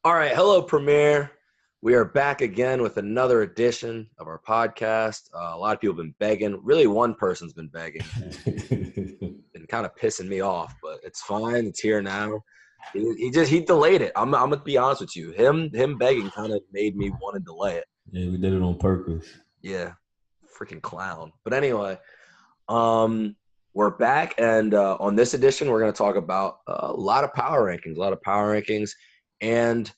All right, hello, Premier. We are back again with another edition of our podcast. A lot of people have been begging. Really, one person's been begging. Been kind of pissing me off, but it's fine. It's here now. He delayed it. I'm gonna be honest with you. Him begging kind of made me want to delay it. Yeah, we did it on purpose. Yeah, freaking clown. But anyway, we're back, and on this edition, we're gonna talk about a lot of power rankings, and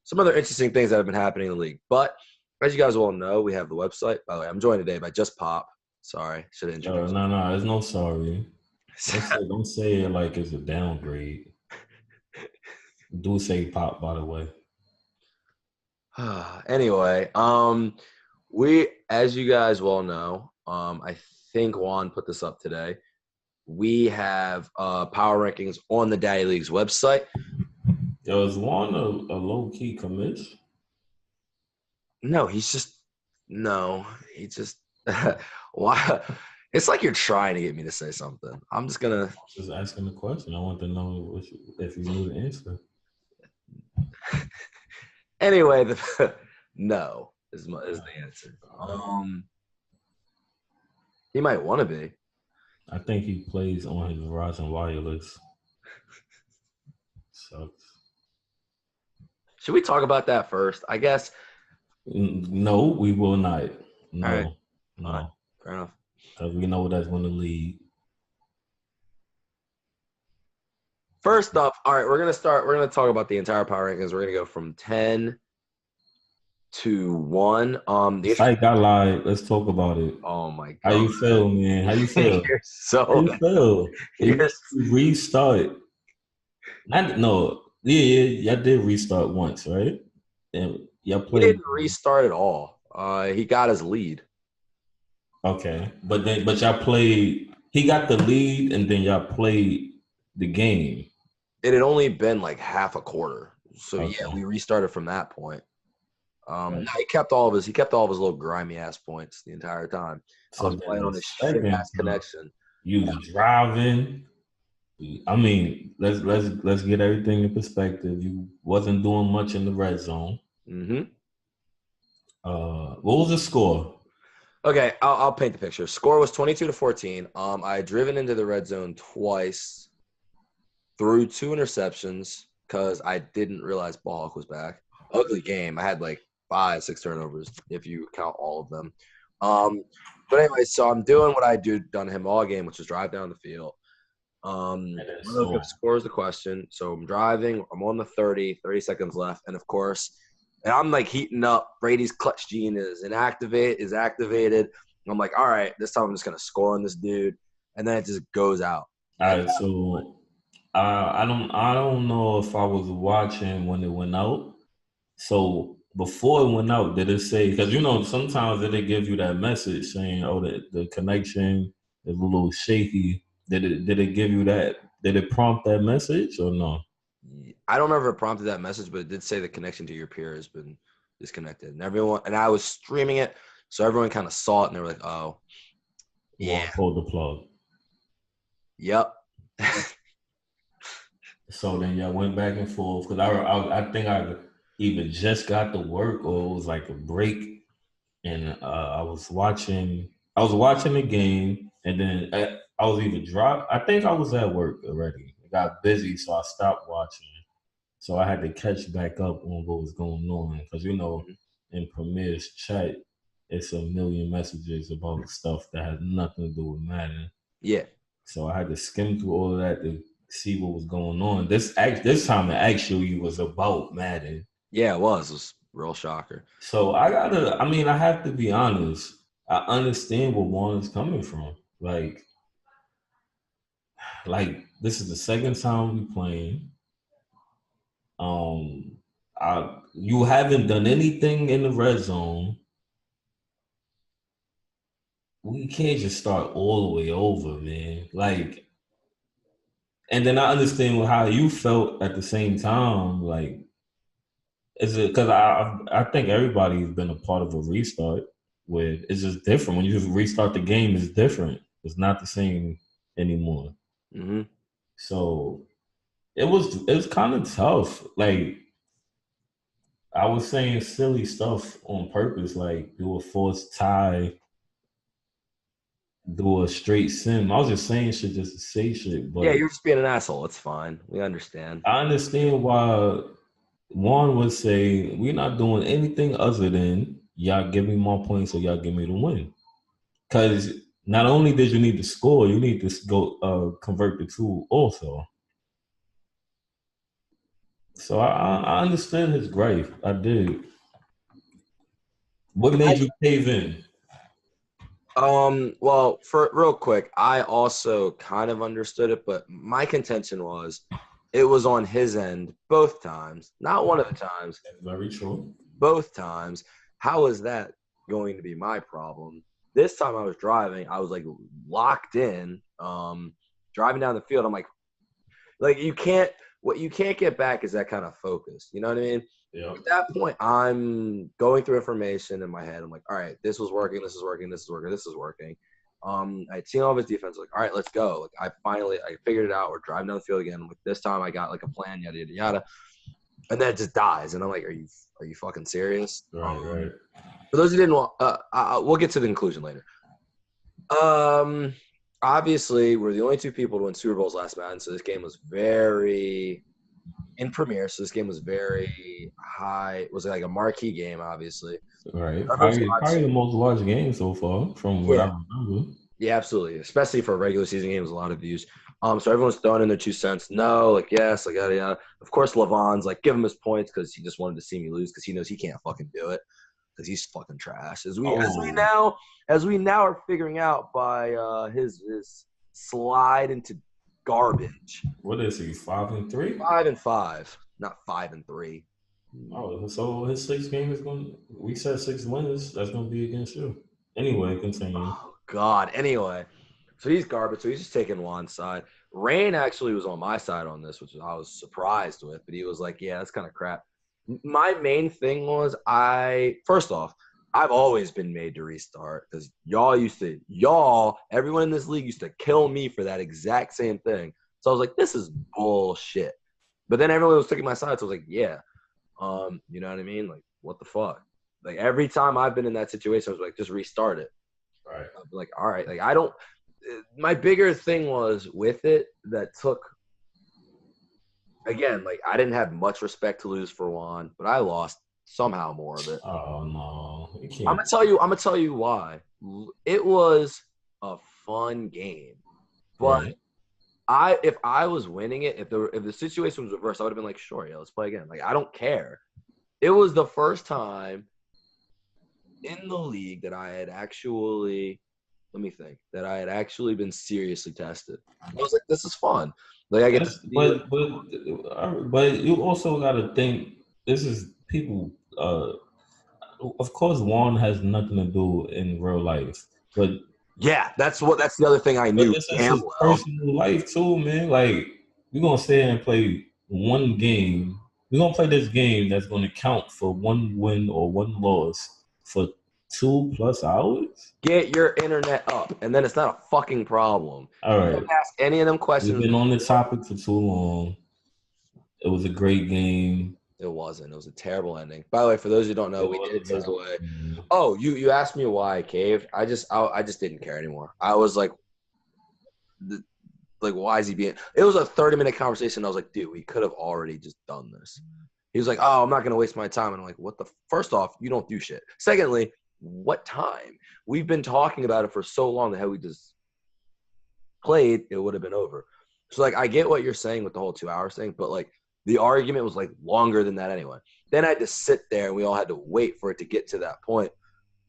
some other interesting things that have been happening in the league. But as you guys all know, we have the website. By the way, I'm joined today by Just Pop. Sorry, should have introduced. No, there's no sorry. Don't say it like it's a downgrade. Do say Pop, by the way. Anyway, we, as you guys well know, I think Juan put this up today. We have power rankings on the Daddy League's website. Is Juan a low-key commit? No, he just why? It's like you're trying to get me to say something. I'm just gonna just asking the question. I want to know if you knew the answer. Anyway, no is the answer. He might want to be. I think he plays on his Verizon Wireless. Sucks. Should we talk about that first? I guess. No, we will not. No, right. No. Right. Fair enough. Because we know that's going to lead. First off, all right, we're going to talk about the entire power rankings. We're going to go from 10 to 1. The site got live. Let's talk about it. Oh, my God. How you feel, man? How you feel? How you feel? Restart. Y'all did restart once, right? And y'all played. He didn't restart at all. He got his lead. Okay, but y'all played. He got the lead, and then y'all played the game. It had only been like half a quarter, so okay. Yeah, we restarted from that point. Right. He kept all of his little grimy ass points the entire time. So I was playing on a shit ass connection. You was driving. I mean, let's get everything in perspective. You wasn't doing much in the red zone. Mm-hmm. What was the score? Okay, I'll paint the picture. Score was 22-14. I had driven into the red zone twice, threw 2 interceptions because I didn't realize Ballhawk was back. Ugly game. I had like 5-6 turnovers if you count all of them. But anyway, so I'm doing what I done to him all game, which is drive down the field. Score is the question. So I'm driving. I'm on the 30 seconds left, and of course. And I'm like heating up. Brady's clutch gene is activated. And I'm like, all right, this time I'm just gonna score on this dude, and then it just goes out. All right, so I don't know if I was watching when it went out. So before it went out, did it say? Because sometimes they give you that message saying, "Oh, the connection is a little shaky." Did it give you that? Did it prompt that message or no? I don't remember if it prompted that message, but it did say the connection to your peer has been disconnected. And I was streaming it, so everyone kind of saw it, and they were like, oh, yeah. Pull the plug. Yep. So then y'all went back and forth, because I think I either just got to work or it was like a break, and I was watching the game, and then I was either dropped. I think I was at work already. I got busy, so I stopped watching. So I had to catch back up on what was going on. Because, in Premier's chat, it's a million messages about stuff that has nothing to do with Madden. Yeah. So I had to skim through all of that to see what was going on. This time it actually was about Madden. Yeah, it was. It was a real shocker. So I have to be honest. I understand where Juan is coming from. Like this is the second time we playing. You haven't done anything in the red zone. We can't just start all the way over, man. And then I understand how you felt at the same time. Like, is it because I think everybody's been a part of a restart where it's just different. When you just restart the game, it's different. It's not the same anymore. Mm-hmm. So it was kind of tough. Like, I was saying silly stuff on purpose, like do a forced tie, do a straight sim. I was just saying shit just to say shit, Yeah, but you're just being an asshole. It's fine. We understand. I understand why Juan would say we're not doing anything other than y'all give me more points or y'all give me the win. Because not only did you need to score, you need to go convert the two also. So I understand his gripe. I did. What made you cave in? Well, for real quick, I also kind of understood it, but my contention was it was on his end both times. Not one of the times, Very true. both times. How is that going to be my problem? This time I was driving, I was like locked in, driving down the field. I'm like what you can't get back is that kind of focus. You know what I mean? Yeah. At that point, I'm going through information in my head. I'm like, all right, this was working, this is working, this is working, this is working. I'd seen all of his defense. Like, all right, let's go. Like, I figured it out. We're driving down the field again. Like, this time I got like a plan, yada yada yada, and then it just dies. And I'm like, are you fucking serious? Right. For those who didn't want, we'll get to the conclusion later. Obviously, we're the only two people to win Super Bowls last Madden, so this game was very in premiere. So this game was very high. It was like a marquee game, obviously. Right. Probably the most watched game so far, from what I remember. Yeah, absolutely. Especially for a regular season game, it was a lot of views. So everyone's throwing in their 2 cents. No, like yes, like yada yada. Of course, Levon's like give him his points because he just wanted to see me lose because he knows he can't fucking do it because he's fucking trash. As we now are figuring out by his slide into garbage. What is he? 5-3? 5-5, not 5-3. Oh, so his 6th game is going. We said 6 wins. That's going to be against you. Anyway, continue. Oh God. Anyway, so he's garbage. So he's just taking Juan's side. Rain actually was on my side on this, which I was surprised with, but he was like, "Yeah, that's kind of crap." My main thing was first off, I've always been made to restart because everyone in this league used to kill me for that exact same thing. So I was like, this is bullshit. But then everyone was taking my side, so I was like, yeah. You know what I mean? Like, what the fuck? Like every time I've been in that situation, I was like, just restart it. Right. I'd be like, all right. Like I don't. My bigger thing was with it that took. Again, like I didn't have much respect to lose for Juan, but I lost somehow more of it. Oh no, you can't. I'm gonna tell you why. It was a fun game, but if I was winning it, if the situation was reversed, I would have been like, sure, yeah, let's play again. Like I don't care. It was the first time in the league that I had actually, let me think, that I had actually been seriously tested. I was like, this is fun. Like I get to see but you also got to think this is people. Of course, Juan has nothing to do in real life, but yeah, that's the other thing I knew. But this is his personal life too, man. Like we're gonna sit here and play one game. We're gonna play this game that's gonna count for one win or one loss for 2+ hours. Get your internet up, and then it's not a fucking problem. All right. Don't ask any of them questions. We've been on the topic for too long. It was a great game. It wasn't. It was a terrible ending. By the way, for those who don't know, we did it his way. Oh, you asked me why I caved. I just didn't care anymore. I was like, why is he being? It was a 30-minute conversation. I was like, dude, we could have already just done this. He was like, oh, I'm not gonna waste my time. And I'm like, what the? First off, you don't do shit. Secondly, what time? We've been talking about it for so long that had we just played, it would have been over. So like, I get what you're saying with the whole 2 hours thing, but like. The argument was like longer than that anyway. Then I had to sit there and we all had to wait for it to get to that point.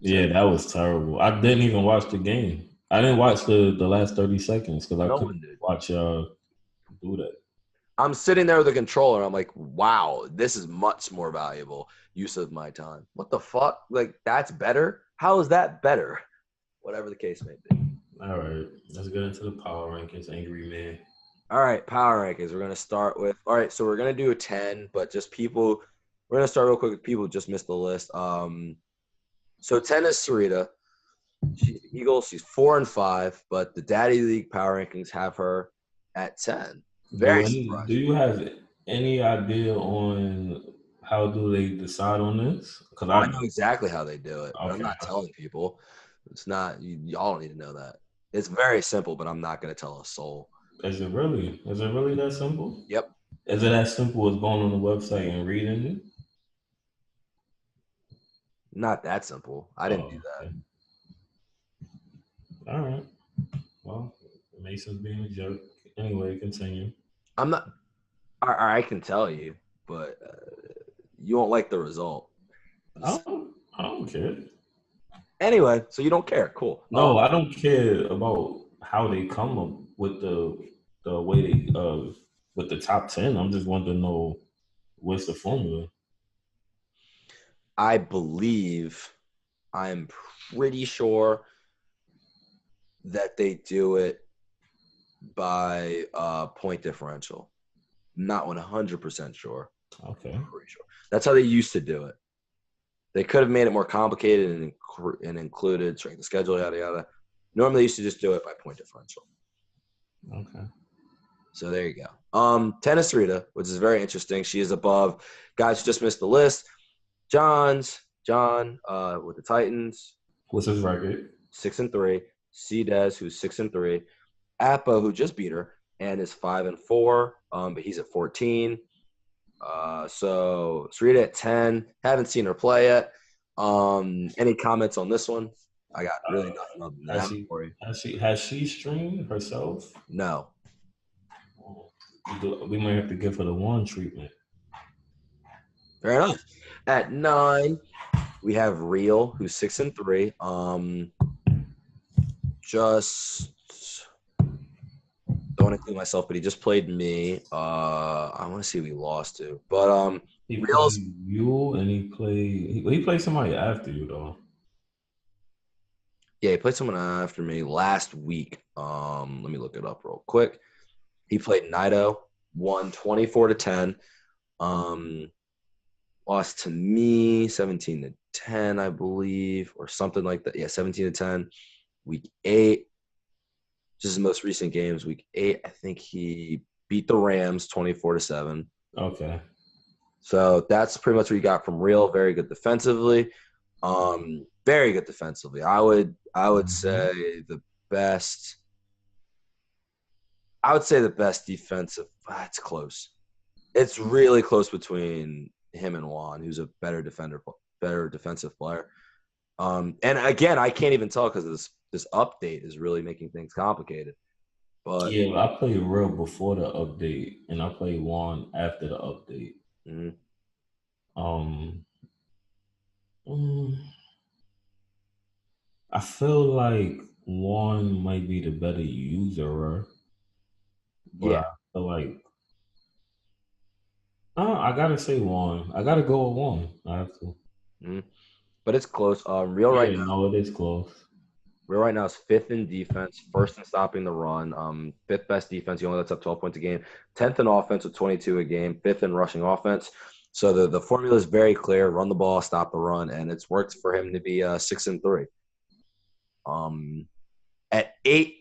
Yeah, that was terrible. I didn't even watch the game. I didn't watch the last 30 seconds because I couldn't watch y'all do that. I'm sitting there with a controller. I'm like, wow, this is much more valuable use of my time. What the fuck? Like, that's better? How is that better? Whatever the case may be. All right. Let's get into the power rankings, Angry Man. All right, power rankings. We're going to start with – all right, so we're going to do a 10, but just people – we're going to start real quick with people who just missed the list. So 10 is Sarita. She's Eagles. She's 4-5, but the Daddy League power rankings have her at 10. Very surprising. Do you have any idea on how do they decide on this? Because I know exactly how they do it, but I'm okay. not telling people. It's not, y'all don't need to know that. It's very simple, but I'm not going to tell a soul. Is it really? Is it really that simple? Yep. Is it as simple as going on the website and reading it? Not that simple. I didn't do Oh, that. okay. All right. Well, Mason's being a jerk. Anyway, continue. I'm not, I can tell you, but you won't like the result. I don't care. Anyway, so you don't care. Cool. No, I don't care about how they come up with the way they with the top 10. I'm just wanting to know what's the formula. I believe, I'm pretty sure that they do it by point differential. Not 100% sure. Okay. Pretty sure. That's how they used to do it. They could have made it more complicated and included strength of schedule, yada yada. Normally, they used to just do it by point differential. Okay. So there you go. Tennis Rita, which is very interesting. She is above guys who just missed the list. John with the Titans, What's his record? 6-3. Cdes, who's 6-3. Appa, who just beat her and is 5-4. But he's at 14. So Sarita at 10. Haven't seen her play yet. Any comments on this one? I got really nothing other than that for you. Has she streamed herself? No. We might have to give her the one treatment. Fair enough. At 9, we have Real, who's 6-3. Just don't include myself, but he just played me. I want to see who he lost to, but He Real's played you, and he played somebody after you though. yeah, he played someone after me last week. Let me look it up real quick. He played Naito, won 24-10. Lost to me 17-10, I believe, or something like that. Yeah, 17-10. Week 8. Just his most recent games. Week 8, I think he beat the Rams 24-7. Okay. So that's pretty much what you got from Real. Very good defensively. Very good defensively. I would say the best. I would say the best defensive. It's close. It's really close between him and Juan, who's a better defensive player. And again, I can't even tell because this update is really making things complicated. But yeah, I played Real before the update, and I played Juan after the update. mm-hmm. I feel like Juan might be the better user, but Yeah. I feel like I gotta say Juan. I gotta go with Juan. I have to. Mm-hmm. But it's close. Real right now. No, it is close. Real right now is 5th in defense, 1st in stopping the run, 5th best defense. He only lets up 12 points a game. 10th in offense with 22 a game. 5th in rushing offense. So the formula is very clear: run the ball, stop the run, and it's worked for him to be 6-3. At 8,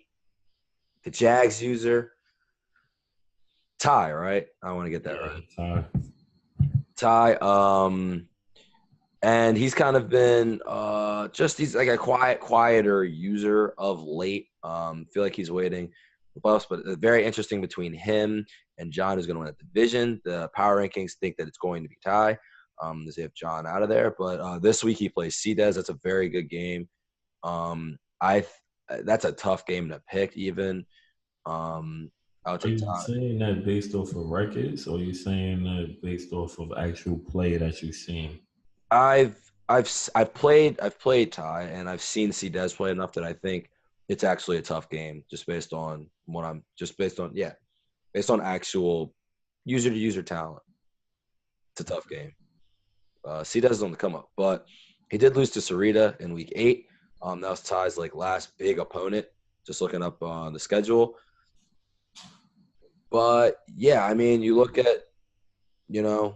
the Jags user Ty, right? I want to get that right. Ty. And he's kind of been he's like a quieter user of late. Feel like he's waiting the playoffs, but very interesting between him and John, who's going to win a division. The power rankings think that it's going to be Ty. They have John out of there, but this week he plays Cdes. That's a very good game. That's a tough game to pick. Even I would take Ty. Are you saying that based off of records, or are you saying that based off of actual play that you've seen? I've played Ty, and I've seen Cdes play enough that I think it's actually a tough game, just based on actual user to user talent. It's a tough game. Cdes is on the come up, but he did lose to Sarita in week 8. That was Ty's last big opponent. Just looking up on the schedule, but yeah, I mean, you look at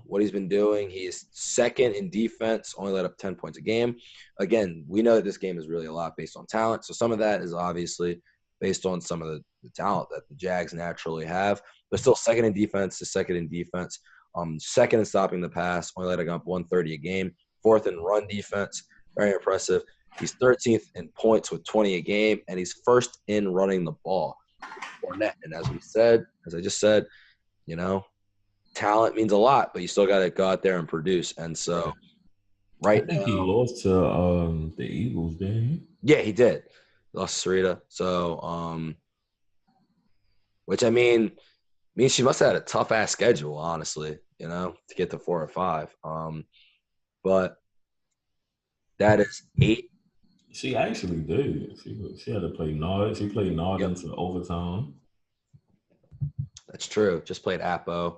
what he's been doing. He's 2nd in defense, only let up 10 points a game. Again, we know that this game is really a lot based on talent. So some of that is obviously based on some of the talent that the Jags naturally have. But still 2nd in defense is 2nd in defense. Second in stopping the pass, only letting up 130 a game. Fourth in run defense, very impressive. He's 13th in points with 20 a game, and he's first in running the ball. Fournette. And as I just said, talent means a lot, but you still got to go out there and produce. And so I think he lost to the Eagles, didn't he? Yeah, he did. Lost to Sarita. So, which means she must have had a tough ass schedule, honestly, to get to 4 or 5. But that is 8. She actually did. She had to play Nard. She played Nard into overtime. That's true. Just played Appo.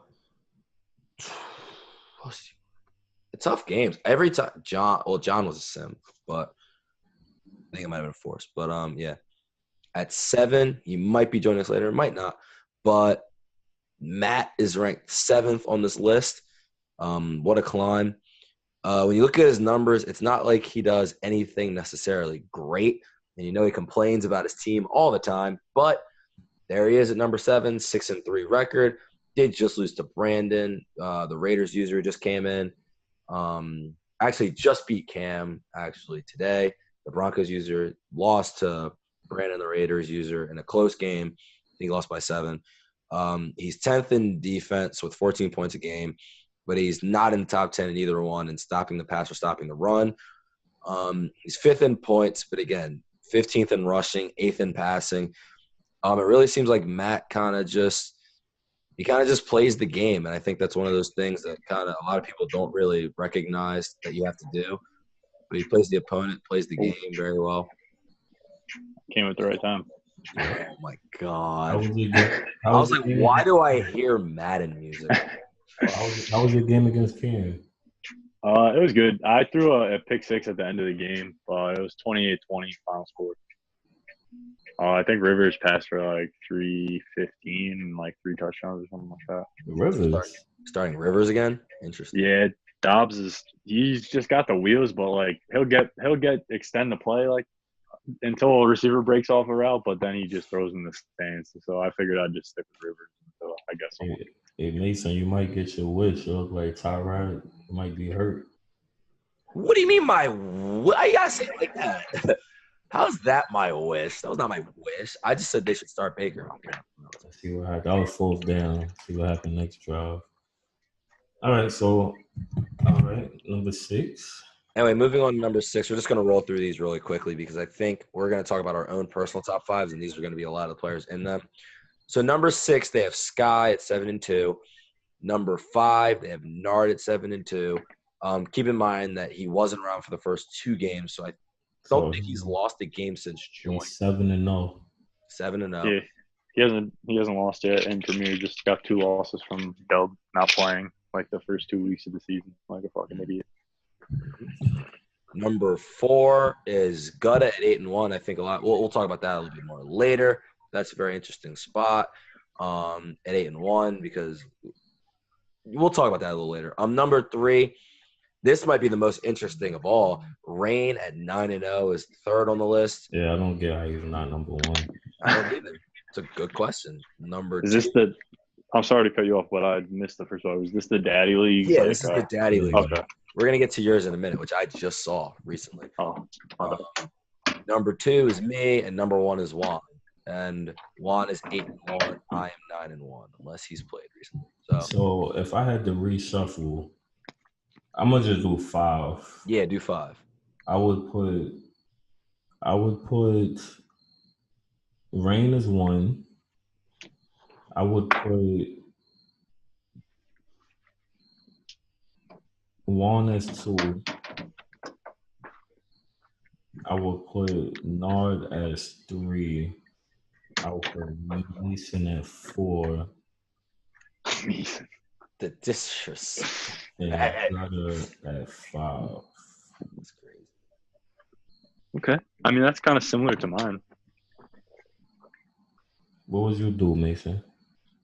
Tough games. Every time John was a sim, but I think it might have been forced. But yeah. At 7, he might be joining us later, might not. But Matt is ranked 7th on this list. What a climb. When you look at his numbers, it's not like he does anything necessarily great. And he complains about his team all the time. But there he is at number 7, 6-3 record. Did just lose to Brandon. The Raiders user just came in. Actually just beat Cam today. The Broncos user lost to Brandon, the Raiders user, in a close game. I think he lost by 7. He's 10th in defense with 14 points a game, but he's not in the top 10 in either one in stopping the pass or stopping the run. He's 5th in points, but again, 15th in rushing, 8th in passing. It really seems like Matt kind of just plays the game, and I think that's one of those things that a lot of people don't really recognize that you have to do. But he plays the opponent, plays the game very well. Came at the right time. Oh my God! I was like, why do I hear Madden music? How was your game against Cam? It was good. I threw a pick 6 at the end of the game. It was 28-20 final score. I think Rivers passed for like 315 and like 3 touchdowns or something like that. Rivers starting Rivers again. Interesting. Yeah, Dobbs he's just got the wheels, but like he'll extend the play like until a receiver breaks off a route, but then he just throws in the stance. So I figured I'd just stick with Rivers. So I guess. Hey Mason, you might get your wish. You look like Tyrod might be hurt. What do you mean why you gotta say it like that? How's that my wish? That was not my wish. I just said they should start Baker. Let's see what happened. That was 4th down. See what happened next drive. All right, number 6. Anyway, moving on to number 6. We're just going to roll through these really quickly because I think we're going to talk about our own personal top 5s, and these are going to be a lot of players in them. So number 6, they have Sky at 7-2. Number 5, they have Nard at 7-2. Keep in mind that he wasn't around for the first 2 games, so I don't think he's lost a game since joining. 7-0. 7-0. Yeah, he hasn't lost yet in Premier. Just got 2 losses from Dub not playing like the first 2 weeks of the season, like a fucking idiot. Number 4 is Gutta at 8-1. I think a lot. We'll talk about that a little bit more later. That's a very interesting spot at 8-1 because we'll talk about that a little later. Number 3. This might be the most interesting of all. Rain at 9-0 is 3rd on the list. Yeah, I don't get how he's not number 1. I don't either. It's a good question. Number 2. Is this the – I'm sorry to cut you off, but I missed the first one. Was this the Daddy League? Yeah, this is the Daddy League. Okay. We're going to get to yours in a minute, which I just saw recently. Number 2 is me, and number 1 is Juan. And Juan is 8-1. I am 9-1, unless he's played recently. So if I had to reshuffle – I'm gonna just do 5. Yeah, do 5. I would put Rain as 1. I would put Juan as 2. I would put Nard as 3. I would put Mason at 4. The disrespect. And Gutta at 5. That's crazy. Okay. I mean, that's kind of similar to mine. What would you do, Mason?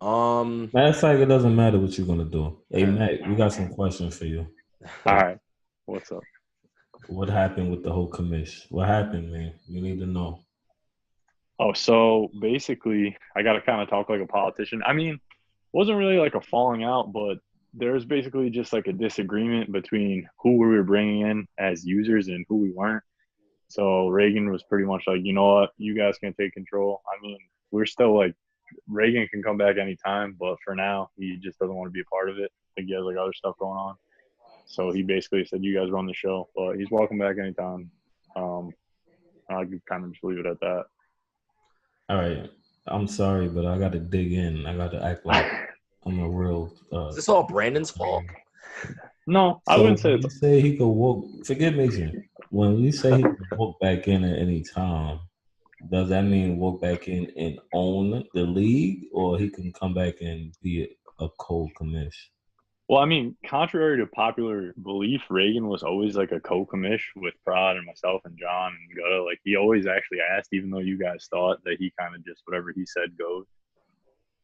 Matter of fact, it doesn't matter what you're gonna do. Hey, Matt, we got some questions for you. All right. What's up? What happened with the whole commission? What happened, man? You need to know. Oh, so basically, I got to kind of talk like a politician. I mean, it wasn't really like a falling out, but there was basically just like a disagreement between who we were bringing in as users and who we weren't. So Reagan was pretty much like, you know what, you guys can take control. I mean, we're still like, Reagan can come back anytime, but for now, he just doesn't want to be a part of it. I think he has like other stuff going on. So he basically said, you guys run the show, but he's welcome back anytime. I could kind of just leave it at that. All right. I'm sorry, but I got to dig in. I got to act like I'm a real. Is this all Brandon's fault? No, I wouldn't say when you say he could walk. Forget Mason. When you say he could walk back in at any time, does that mean walk back in and own the league, or he can come back and be a co-commish? Well, I mean, contrary to popular belief, Reagan was always like a co-commish with Prod and myself and John and Gutta. Like he always actually asked, even though you guys thought that he kind of just whatever he said goes.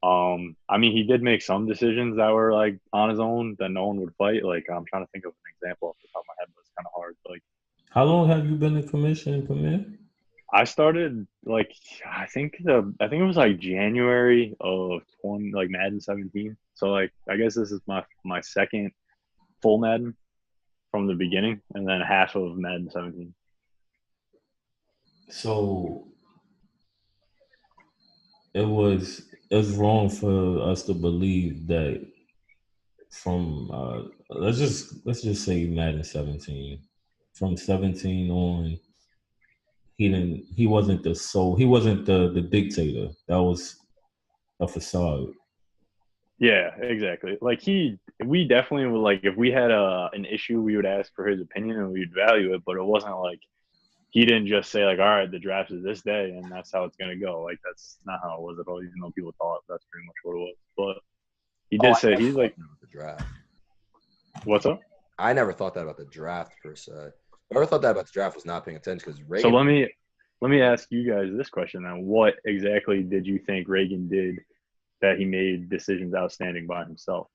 I mean, he did make some decisions that were like on his own that no one would fight. Like I'm trying to think of an example off the top of my head, but it's kind of hard. Like, how long have you been in commission, Premier? I started like I think it was like January of 20 like Madden 17. So like I guess this is my second full Madden from the beginning, and then half of Madden 17. So it was wrong for us to believe that from let's just say Madden 17. From 17 on, he wasn't the dictator. That was a facade. Yeah, exactly. Like we definitely would like if we had an issue, we would ask for his opinion and we'd value it, but it wasn't like he didn't just say like, all right, the draft is this day and that's how it's gonna go. Like that's not how it was at all. Even though people thought that's pretty much what it was, but he did say he's like the draft. What's up? I never thought that about the draft per se. I never thought that about the draft was not paying attention because Reagan. So let me ask you guys this question then. What exactly did you think Reagan did that he made decisions outstanding by himself?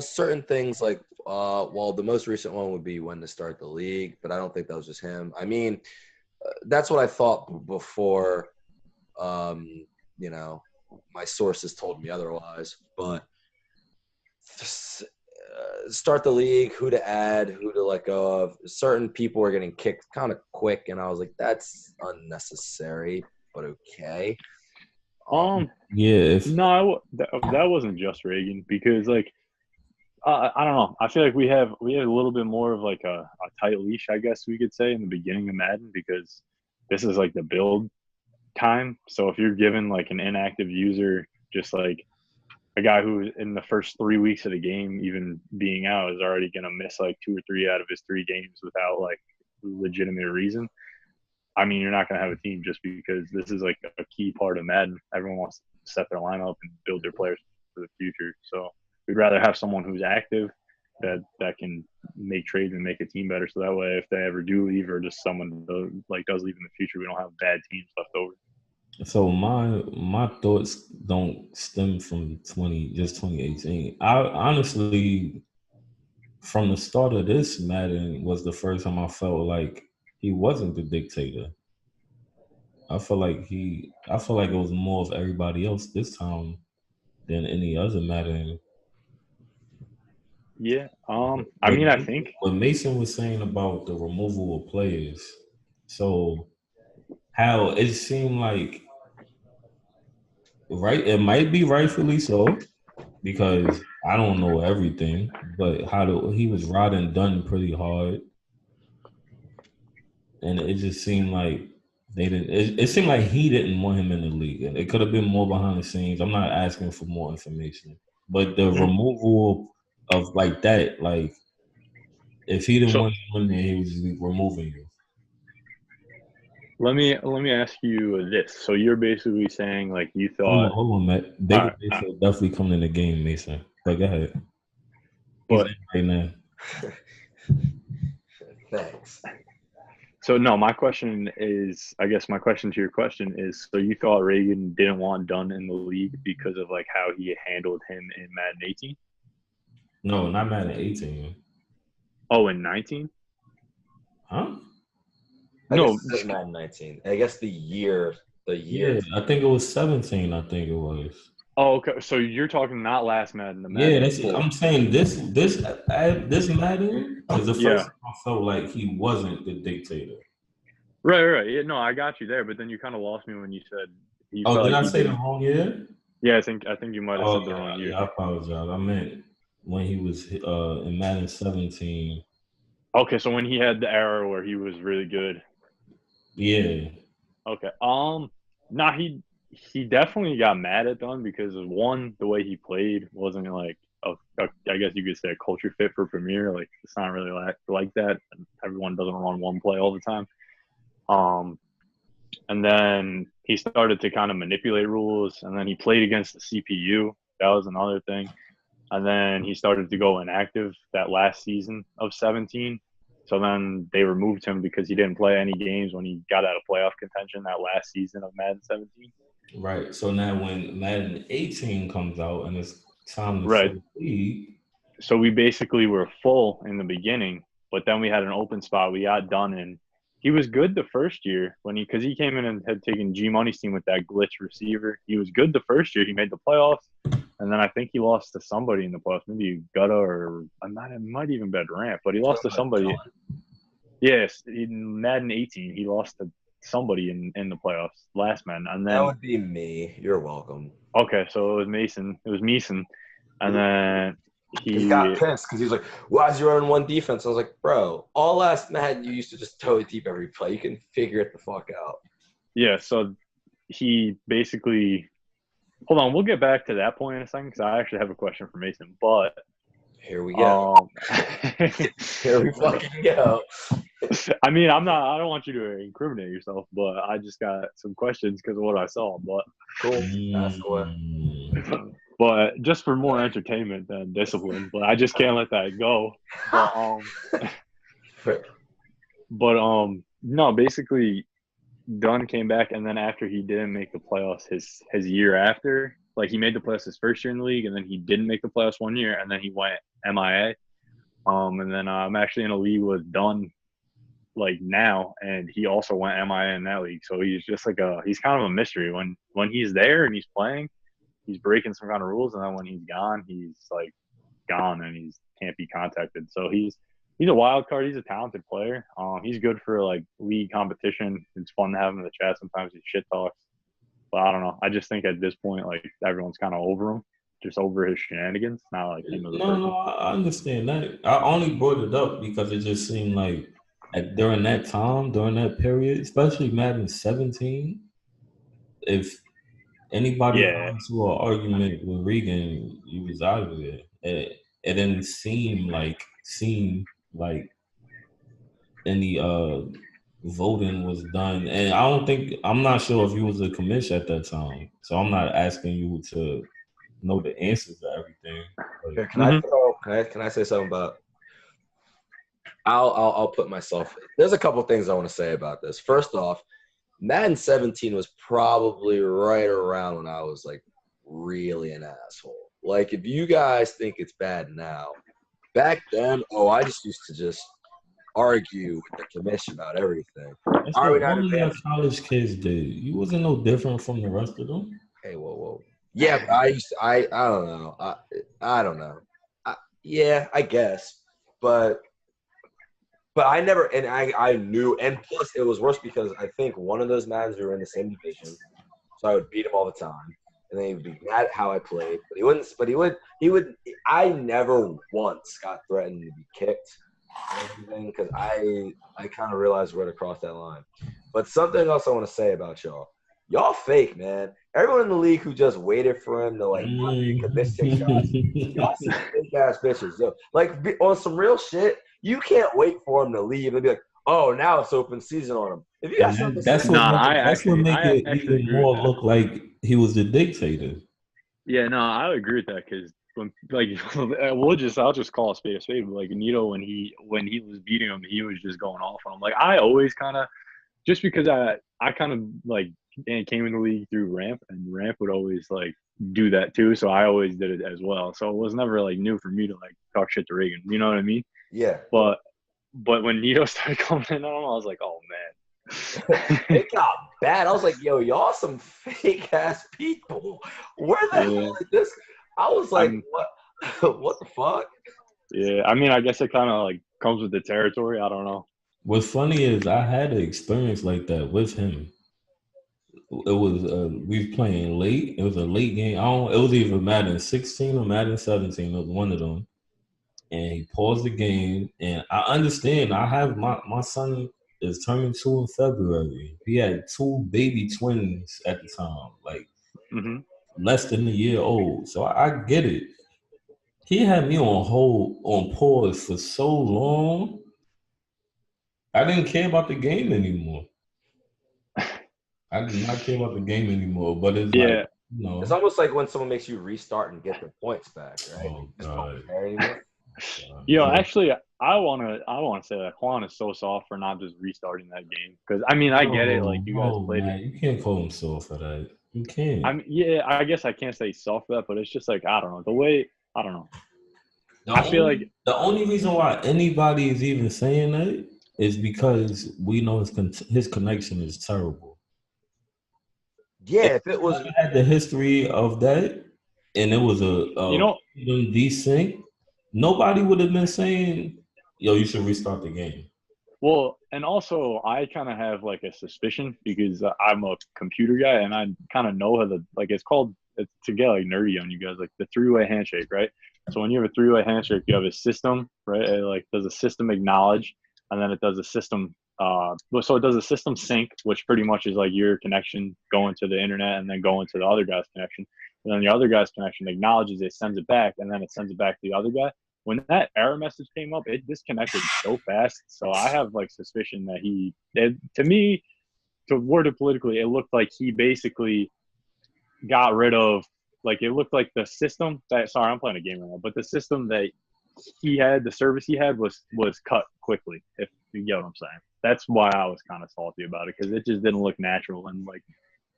Certain things like well, the most recent one would be when to start the league, but I don't think that was just him. I mean, that's what I thought before. You know, my sources told me otherwise, but start the league, who to add, who to let go of. Certain people were getting kicked kind of quick, and I was like, that's unnecessary, but okay. Yeah. No, that wasn't just Reagan because like I don't know. I feel like we had a little bit more of like a tight leash, I guess we could say, in the beginning of Madden because this is like the build time. So if you're given like an inactive user, just like a guy who in the first 3 weeks of the game, even being out, is already going to miss like 2 or 3 out of his 3 games without like legitimate reason. I mean, you're not going to have a team just because this is like a key part of Madden. Everyone wants to set their lineup and build their players for the future. So we'd rather have someone who's active that can make trades and make a team better. So that way, if they ever do leave or just someone does leave in the future, we don't have bad teams left over. So my thoughts don't stem from 2018. I honestly, from the start of this Madden, was the first time I felt like he wasn't the dictator. I feel like it was more of everybody else this time than any other Madden. Yeah. I mean, I think what Mason was saying about the removal of players. So how it seemed like it might be rightfully so, because I don't know everything, but he was riding Dunn pretty hard. And it just seemed like it seemed like he didn't want him in the league. And it could have been more behind the scenes. I'm not asking for more information. But the removal of like that, like if he didn't want you in there, he was removing you. Let me ask you this. So you're basically saying like you thought. Hold on, Matt. Baker Mayfield definitely coming in the game, Mason. But go ahead. He's in right now. Thanks. So no, my question to your question is: so you thought Reagan didn't want Dunn in the league because of like how he handled him in Madden 18? No, not Madden 18. Oh, in 19? Huh? No, Madden 19. I guess the year. Yeah, I think it was 17. I think it was. Oh, okay. So you're talking not last Madden, the Yeah, Madden that's. before. I'm saying this Madden is the first Yeah. time I felt like he wasn't the dictator. Right. Yeah, no, I got you there, but then you kind of lost me when you said you Oh, felt did like I he say the didn't. wrong year? Yeah, I think you might have Oh said the wrong year. yeah, I apologize. I meant when he was in Madden 17. Okay, so when he had the era where he was really good. Yeah, Okay. Nah, he definitely got mad at them because one, the way he played wasn't like I guess you could say a culture fit for Premier. Like it's not really like that. Everyone doesn't run one play all the time. Um, and then he started to kind of manipulate rules, and then he played against the CPU. That was another thing. And then he started to go inactive that last season of 17. So then they removed him because he didn't play any games when he got out of playoff contention that last season of Madden 17. right. So now when Madden 18 comes out and it's time to Right. fill the league, So we basically were full in the beginning, but then we had an open spot. We got done in. He was good the first year because he came in and had taken G Money's team with that glitch receiver. He was good the first year. He made the playoffs, and then I think he lost to somebody in the playoffs, maybe Gutta or it might even been Ramp, but he lost to somebody. Yes, in Madden 18, he lost to somebody in the playoffs last man, and That then would be me. You're welcome. okay, so it was Mason. It was Mason, and then He got he pissed because he was like, "Why is you running one defense?" I was like, "Bro, all last Madden you used to just toe deep every play. You can figure it the fuck out." yeah, so he basically hold on. We'll get back to that point in a second because I actually have a question for Mason. But Here we go. um, Here we fucking go. I mean, I'm not. I don't want you to incriminate yourself, but I just got some questions because of what I saw. Cool. That's what. But just for more entertainment than discipline. But I just can't let that go. But no, basically Dunn came back, and then after he didn't make the playoffs, his year after, like he made the playoffs his first year in the league, and then he didn't make the playoffs one year, and then he went MIA. And then I'm actually in a league with Dunn like now, and he also went MIA in that league. So he's just like he's kind of a mystery. When he's there and he's playing, he's breaking some kind of rules, and then when he's gone, he's like gone and he can't be contacted. So he's a wild card. He's a talented player. He's good for like league competition. It's fun to have him in the chat. Sometimes he shit talks, but I don't know. I just think at this point, like everyone's kind of over him, just over his shenanigans. Not like him as a person. No, I understand that. I only brought it up because it just seemed like during that time, during that period, especially Madden 17, if anybody got into an argument with Regan, he was out of there. It didn't seem like any voting was done, and I'm not sure if you was a commission at that time, so I'm not asking you to know the answers to everything. Here, can I say something about? I'll put myself. There's a couple things I want to say about this. First off, Madden 17 was probably right around when I was like really an asshole. Like if you guys think it's bad now, back then, I just used to just argue with the commission about everything. That's what all of your college kids did. You wasn't no different from the rest of them. Hey, whoa. Yeah, but I don't know. I don't know. Yeah, I guess. But I never, and I knew, and plus it was worse because I think one of those Maddens we were in the same division, so I would beat him all the time, and then he would be mad at how I played, but he would. I never once got threatened to be kicked or anything because I kind of realized where to cross that line. But something else I want to say about y'all fake, man. Everyone in the league who just waited for him to like miss 6 shots, y'all some fake ass bitches. Yo. Like on some real shit. You can't wait for him to leave and be like, "Oh, now it's open season on him." If you got something, that's what make it even more look like he was the dictator. Yeah, no, I agree with that because when I'll just call a spade a spade. But like Nito, when he was beating him, he was just going off on him. Like I always kind of just because I kind of like came in the league through Ramp, and Ramp would always like do that too. So I always did it as well. So it was never like new for me to like talk shit to Reagan. You know what I mean? Yeah. But when Nito started coming in on him, I was like, oh man. It got bad. I was like, yo, y'all some fake ass people. Where the hell is this? I was like, what? What the fuck? Yeah, I mean, I guess it kind of like comes with the territory. I don't know. What's funny is I had an experience like that with him. It was we was playing late. It was a late game. It was either Madden 16 or Madden 17. It was one of them. And he paused the game. And I understand. I have my son is turning 2 in February. He had 2 baby twins at the time, like less than a year old. So I get it. He had me on pause for so long. I didn't care about the game anymore. I did not care about the game anymore. But it's like, you know, it's almost like when someone makes you restart and get the points back, right? Oh, just don't care anymore. Yo, actually, I wanna say that Juan is so soft for not just restarting that game. Because I mean, I get it. Like you guys played man, it. you can't call him soft for that. You can't. I mean, yeah, I guess I can't say soft for that, but it's just like I don't know the way. I don't know. I feel like the only reason why anybody is even saying that is because we know his connection is terrible. Yeah, if it was had the history of that, and it was a desync, nobody would have been saying, "Yo, you should restart the game." Well, and also I kind of have like a suspicion because I'm a computer guy and I kind of know how it's to get like nerdy on you guys, like the 3-way handshake, right? So when you have a 3-way handshake, you have a system, right? It like does a system acknowledge, and then it does a system. So it does a system sync, which pretty much is like your connection going to the internet and then going to the other guy's connection, and then the other guy's connection acknowledges it, sends it back, and then it sends it back to the other guy. When that error message came up, it disconnected so fast. So I have like suspicion that to me, to word it politically, it looked like he basically got rid of, like it looked like the system that, sorry, I'm playing a game right now, but the system that he had, the service he had was cut quickly, if you get what I'm saying. That's why I was kind of salty about it, because it just didn't look natural. And like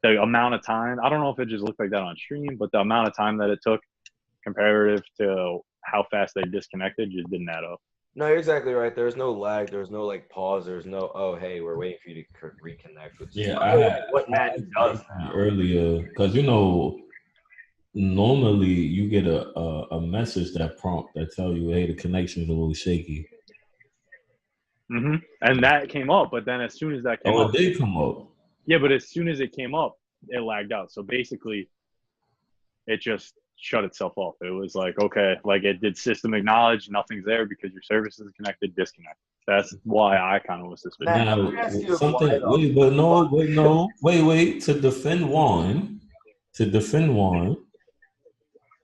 the amount of time, I don't know if it just looked like that on stream, but the amount of time that it took comparative to how fast they disconnected just didn't add up. No, you're exactly right. There's no lag. There's no like pause. There's no, oh, hey, we're waiting for you to reconnect. Which Yeah, I had what Madden does now. Earlier, because normally you get a message that prompt that tell you, hey, the connection's a little shaky. And that came up, but then as soon as that came up, it did come up. Yeah, but as soon as it came up, it lagged out. So basically, it just shut itself off. It was like, okay, like it did system acknowledge, nothing's there because your service is connected, disconnect. That's why I kind of was suspicious. Wait. To defend Juan,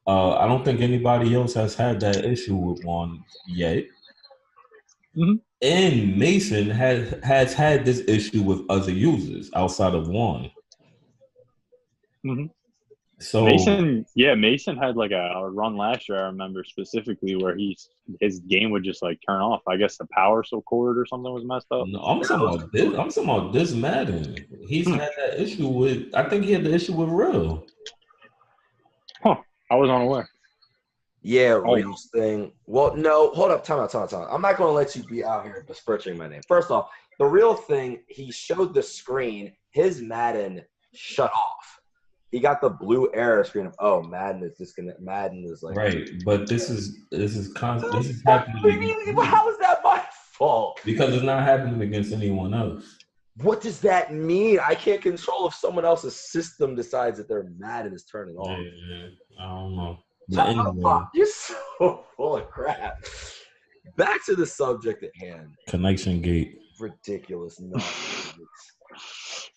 I don't think anybody else has had that issue with Juan yet. And Mason has had this issue with other users outside of Juan. So Mason had like a run last year, I remember specifically, where his game would just like turn off. I guess the power cord or something was messed up. No, I'm talking about this Madden. He's had that issue with. I think he had the issue with Real. Huh? I was unaware. Yeah, Real's thing. Well, no, hold up, time out. I'm not going to let you be out here besmirching my name. First off, the Real thing, he showed the screen. His Madden shut off. He got the blue error screen of, oh, Madden is disconnected. Madden is like right, but this is happening. How is that my fault? Because it's not happening against anyone else. What does that mean? I can't control if someone else's system decides that their Madden is turning off. Yeah, I don't know. Anyway. You're so full of crap. Back to the subject at hand. Connection gate. Ridiculous nonsense.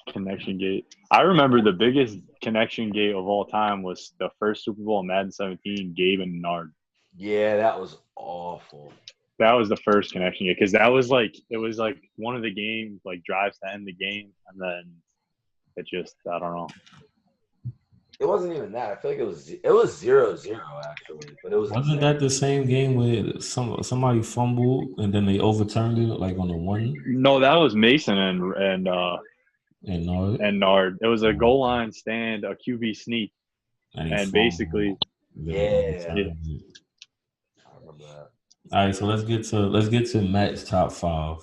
Connection gate. I remember the biggest connection gate of all time was the first Super Bowl in Madden 17, Gabe and Nard. Yeah, that was awful. That was the first connection gate, because it was like one of the game like drives to end the game, and then it just, I don't know. It wasn't even that. I feel like it was 0-0 actually, but it wasn't that the same game with somebody fumbled and then they overturned it like on the one? No, that was Mason and Nard. It was a goal line stand, a QB sneak, and basically, yeah. I remember that. All right, so let's get to Matt's top 5. All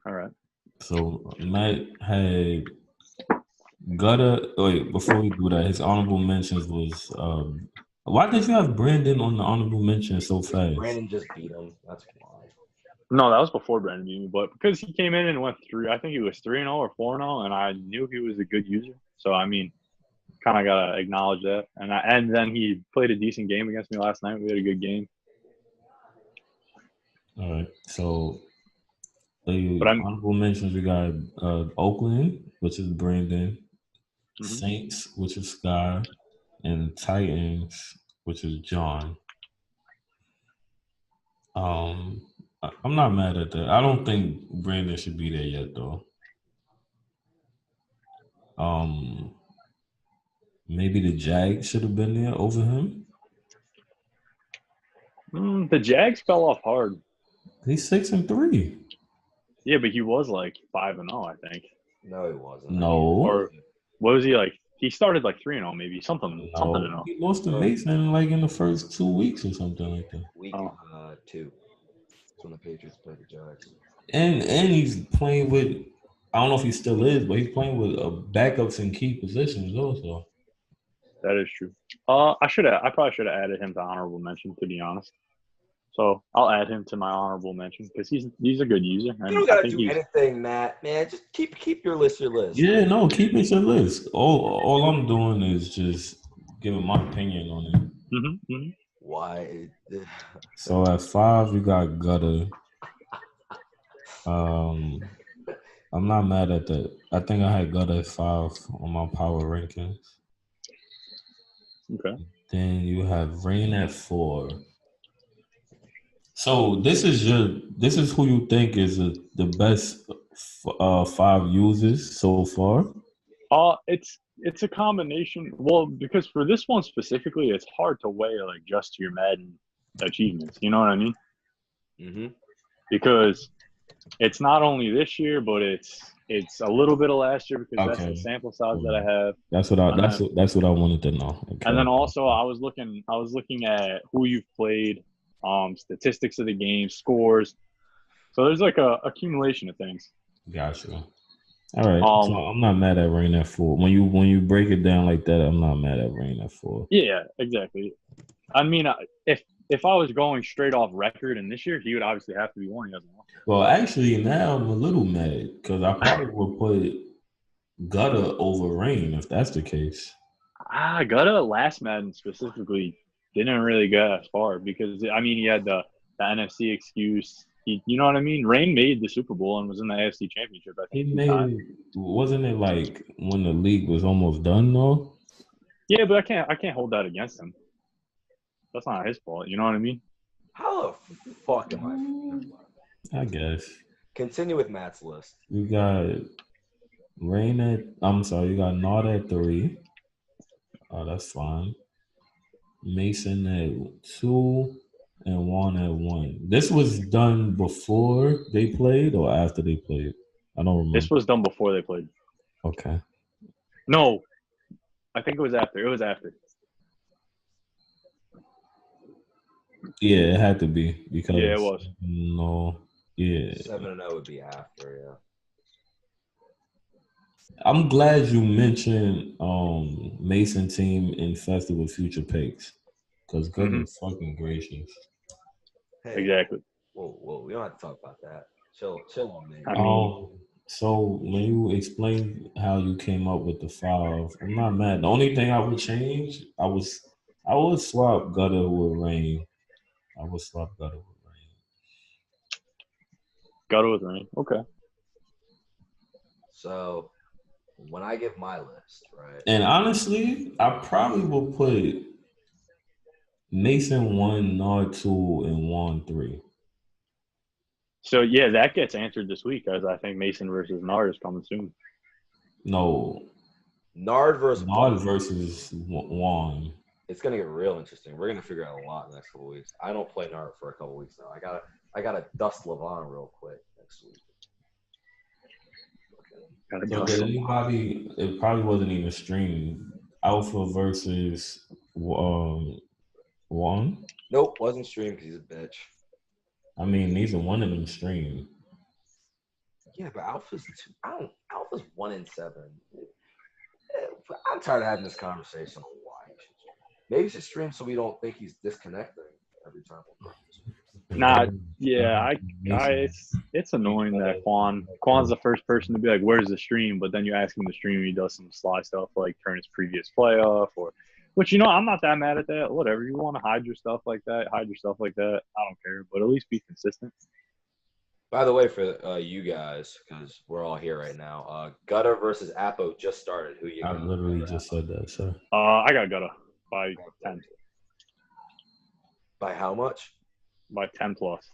right. So Matt had Gutter. Wait, before we do that, his honorable mentions was. Why did you have Brandon on the honorable mention so fast? Brandon just beat him. That's why. No, that was before Brandon beat me, but because he came in and went through, I think he was 3-0 or 4-0, and I knew he was a good user. So I mean, kind of gotta acknowledge that. And then he played a decent game against me last night. We had a good game. All right, so the But I'm honorable mentions we got Oakland, which is Brandon, Mhm. Saints, which is Sky, and Titans, which is John. I'm not mad at that. I don't think Brandon should be there yet, though. Maybe the Jags should have been there over him. the Jags fell off hard. He's 6-3. Yeah, but he was like 5-0, I think. No, he wasn't. No. Or what was he like? He started like 3-0, maybe something to know. He lost to Mason like in the first 2 weeks or something like that. Week 2. That's when the Patriots played the Jags. And he's playing with. I don't know if he still is, but he's playing with backups in key positions also. That is true. I probably should have added him to honorable mention, to be honest. So I'll add him to my honorable mention because he's a good user. You don't gotta do anything, Matt. Man, just keep your list. Yeah, no, keep it your list. All I'm doing is just giving my opinion on it. Mm-hmm. Why? So at 5, you got Gutter. I'm not mad at that. I think I had Gutter at 5 on my power rankings. Okay. Then you have Rain at 4. So this is who you think is the best 5 users so far? It's a combination. Well, because for this one specifically, it's hard to weigh like just your Madden achievements. You know what I mean? Mm-hmm. Because it's not only this year, but it's a little bit of last year because that's the sample size that I have. That's what I wanted to know. Okay. And then also I was looking at who you've played, statistics of the game, scores. So there's like a accumulation of things. Gotcha. All right. So I'm not mad at Rain at 4. When you break it down like that, I'm not mad at Rain at 4. Yeah, exactly. I mean, if I was going straight off record in this year, he would obviously have to be 1. He doesn't want. Well, actually, now I'm a little mad because I probably would put Gutter over Rain if that's the case. Gutter last Madden specifically didn't really go as far because I mean he had the NFC excuse. You know what I mean? Rain made the Super Bowl and was in the AFC Championship. I think wasn't it like when the league was almost done though? Yeah, but I can't hold that against him. That's not his fault. You know what I mean? How the fuck am I guess. Continue with Matt's list. You got Rain at. I'm sorry. You got Nod at 3. Oh, that's fine. Mason at 2 and Juan at 1. This was done before they played or after they played? I don't remember. This was done before they played. Okay. No, I think it was after. It was after. Yeah, it had to be because it was. No, yeah. 7-0 would be after, yeah. I'm glad you mentioned Mason team infested with future picks because goodness fucking gracious. Hey, exactly. Whoa, we don't have to talk about that. Chill on me. So when you explain how you came up with the 5, I'm not mad. The only thing I would change, I would swap Gutter with Rain. I would swap Gutter with Rain. Gutter with Rain. Okay. So when I give my list, right? And honestly, I probably will put Mason 1, Nard 2, and Juan 3. So yeah, that gets answered this week, as I think Mason versus Nard is coming soon. No, Nard versus Juan. It's gonna get real interesting. We're gonna figure out a lot in the next couple weeks. I don't play Nard for a couple weeks now. I gotta dust Levon real quick next week. It probably wasn't even streamed. Alpha versus Juan. Nope, wasn't streamed because he's a bitch. I mean, neither one of them streamed. Yeah, but Alpha's Alpha's 1-7. I'm tired of having this conversation on why he should stream. Maybe he should stream so we don't think he's disconnecting every time. Nah, yeah, it's annoying that Quan's the first person to be like, "Where's the stream?" But then you ask him to stream, he does some sly stuff like turn his previous playoff or, which I'm not that mad at that. Whatever you want to hide your stuff like that, hide your stuff like that. I don't care, but at least be consistent. By the way, for you guys, because we're all here right now, Gutter versus Apo just started. Who you I got? literally just said that, sir. I got Gutta by 10, By how much? by 10 plus.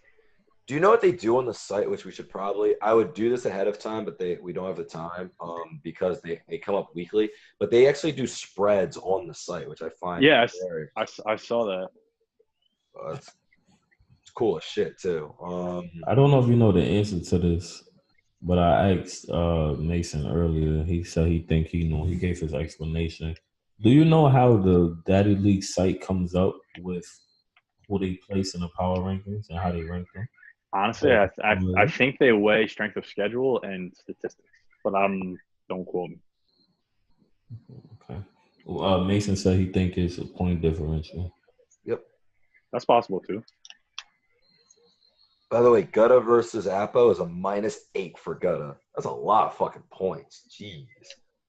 Do you know what they do on the site? Which we should probably. I would do this ahead of time, but we don't have the time because they come up weekly. But they actually do spreads on the site, which I find very. I saw that. It's cool as shit too. I don't know if you know the answer to this, but I asked Mason earlier. He said he think he knew. He gave his explanation. Do you know how the Daddy League site comes up with who they place in the power rankings and how they rank them? Honestly, I think they weigh strength of schedule and statistics, but don't quote me. Okay. Mason said he think it's a point differential. Yep. That's possible too. By the way, Gutta versus Apo is a -8 for Gutta. That's a lot of fucking points. Jeez.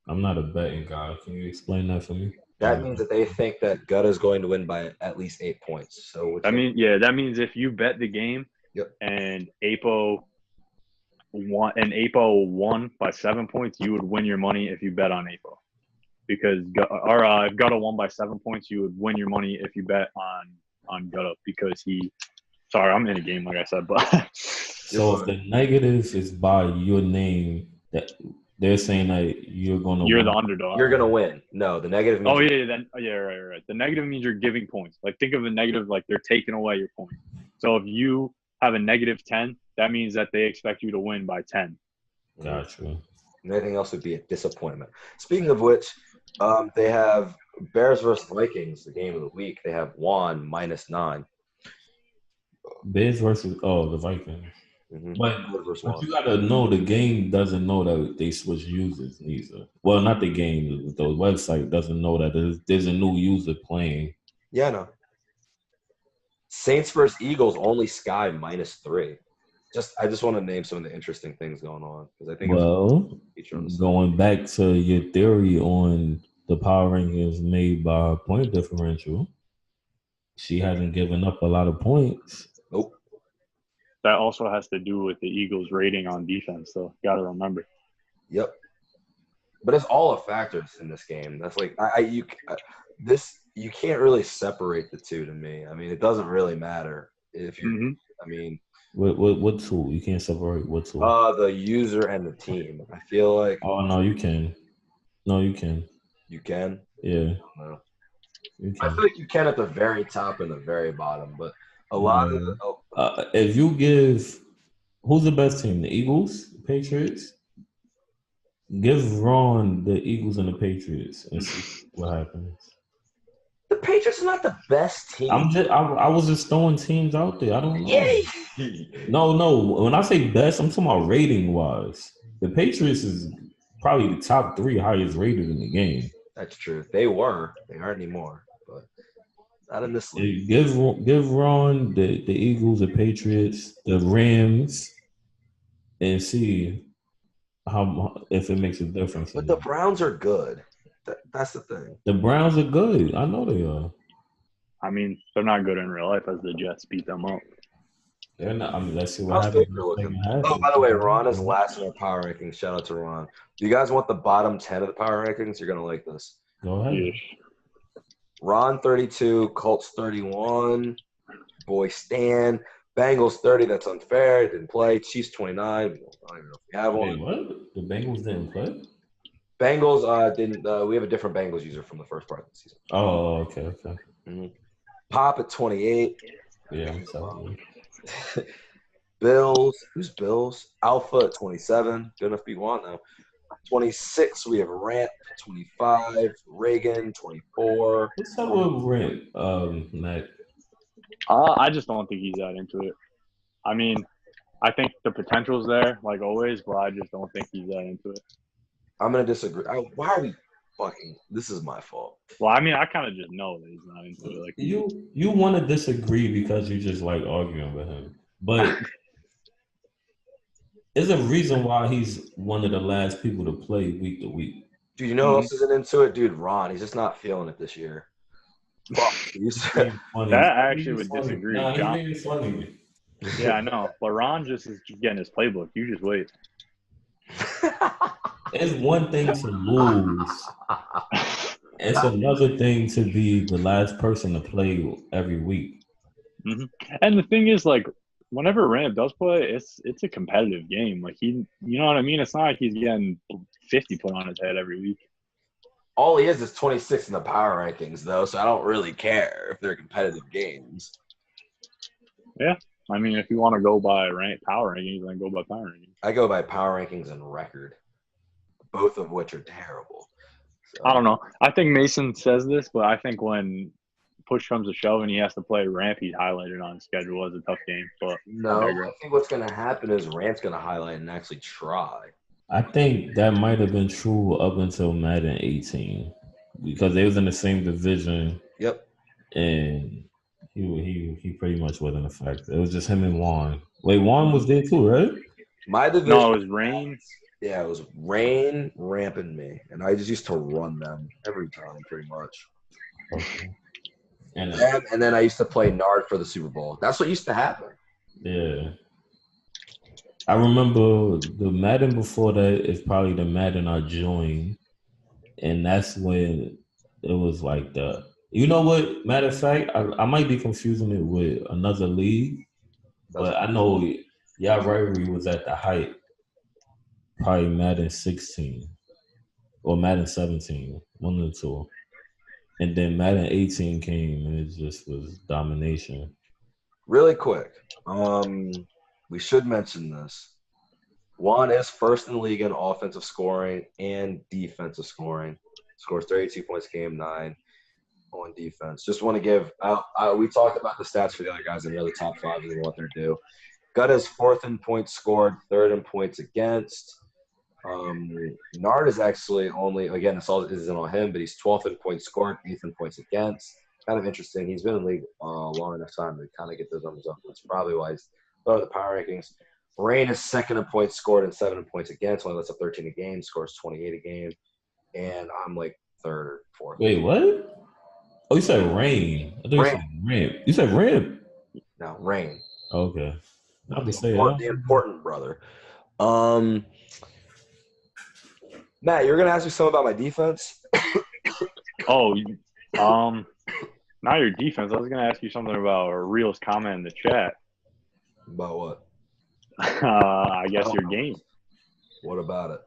I'm not a betting guy. Can you explain that for me? That means that they think that Gutta is going to win by at least 8 points. So that means if you bet the game, yep, and Apo won by 7 points, you would win your money if you bet on Apo. Because if Gutta won by 7 points, you would win your money if you bet on Gutta because he. Sorry, I'm in a game like I said, but so if the negative is by your name, that they're saying that you're the underdog. You're gonna win. No, the negative. Means right. The negative means you're giving points. Like think of a negative like they're taking away your points. So if you have a -10, that means that they expect you to win by 10. Gotcha. Anything else would be a disappointment. Speaking of which, they have Bears versus Vikings, the game of the week. They have Juan -9. Bears versus the Vikings. Mm-hmm. But you gotta know the game doesn't know that they switch users neither. Well, not the game. The website doesn't know that there's a new user playing. Yeah, no. Saints versus Eagles only Sky -3. I just want to name some of the interesting things going on because I think. Going back to your theory on the power rankings made by point differential, she hasn't given up a lot of points. Nope. That also has to do with the Eagles' rating on defense, so got to remember. Yep. But it's all a factors in this game. That's like you can't really separate the two to me. I mean, it doesn't really matter if you. Mm-hmm. I mean, what tool? You can't separate what tool? The user and the team. I feel like. Oh no, you can. No, you can. You can. Yeah. No. I feel like you can at the very top and the very bottom, but a lot of if you give who's the best team, the Eagles, the Patriots, give Ron the Eagles and the Patriots and see what happens. The Patriots are not the best team. I was just throwing teams out there. I don't know. Yay! No. When I say best, I'm talking about rating wise. The Patriots is probably the top 3 highest rated in the game. That's true. They aren't anymore. But not in this league. Give Ron the Eagles, the Patriots, the Rams, and see if it makes a difference. But the Browns are good. That's the thing. The Browns are good. I know they are. I mean, they're not good in real life as the Jets beat them up. They're not. I mean, let's see what happens. Oh, by the way, Ron is last in our power rankings. Shout out to Ron. Do you guys want the bottom 10 of the power rankings? You're going to like this. Go ahead. Yeah. Ron 32, Colts 31, boy Stan, Bengals 30. That's unfair. Didn't play. Chiefs 29. I don't even know if we have one. Wait, what? The Bengals didn't play? Bengals didn't. We have a different Bengals user from the first part of the season. Oh, okay. Mm-hmm. Pop at 28. Yeah, I'm sorry. Bills. Who's Bills? Alpha at 27. Good enough to beat Juan though. 26. We have Rant. 25. Reagan. 24. What's up with Rant, Matt? I just don't think he's that into it. I mean, I think the potential's there, like always, but I just don't think he's that into it. I'm gonna disagree. Why are we fucking? This is my fault. Well, I mean, I kind of just know that he's not into it. Like You want to disagree because you just like arguing with him, but there's a reason why he's one of the last people to play week to week. Dude, you know who else isn't into it? Dude, Ron. He's just not feeling it this year. Fuck. that I actually would disagree. Nah, John. he's being funny. Yeah, I know. But Ron just is getting his playbook. You just wait. It's one thing to lose. It's another thing to be the last person to play every week. Mm-hmm. And the thing is, like, whenever Ramp does play, it's a competitive game. Like you know what I mean? It's not like he's getting 50 put on his head every week. All he is 26 in the power rankings, though, so I don't really care if they're competitive games. Yeah. I mean, if you want to go by power rankings, then go by power rankings. I go by power rankings and record, both of which are terrible. So. I don't know. I think Mason says this, but I think when push comes to shove and he has to play Ramp, he's highlighted on his schedule as a tough game. But no, I think what's going to happen is Ramp's going to highlight and actually try. I think that might have been true up until Madden 18 because they was in the same division. Yep. And he pretty much wasn't a factor. It was just him and Juan. Wait, Juan was there too, right? My division. No, it was Rain. Yeah, it was Rain, Ramp, and me. And I just used to run them every time, pretty much. Okay. And then I used to play Nard for the Super Bowl. That's what used to happen. Yeah. I remember the Madden before that is probably the Madden I joined. And that's when it was like the – you know what? Matter of fact, I might be confusing it with another league. But I know y'all rivalry was at the height. Probably Madden 16 or Madden 17, one of the two. And then Madden 18 came and it just was domination. Really quick, we should mention this. Juan is first in the league in offensive scoring and defensive scoring. Scores 32 points a game, 9 on defense. Just want to give we talked about the stats for the other guys in the other top 5 and what they're due. Got his 4th in points scored, 3rd in points against. Nard is actually only, again, this all isn't on him, but he's 12th in points scored, 8th in points against. Kind of interesting. He's been in the league long enough time to kind of get those numbers up. That's probably why he's lower the power rankings. Rain is 2nd in points scored and 7 in points against. Only lets up 13 a game, scores 28 a game. And I'm like 3rd or 4th. Wait, what? Oh, you said Rain. I thought you said Ramp. You said Ramp? No, Rain. Okay. I'll be saying the important brother. Matt, you were gonna ask me something about my defense. Not your defense. I was gonna ask you something about a Reel's comment in the chat. About what? I guess your game. What about it?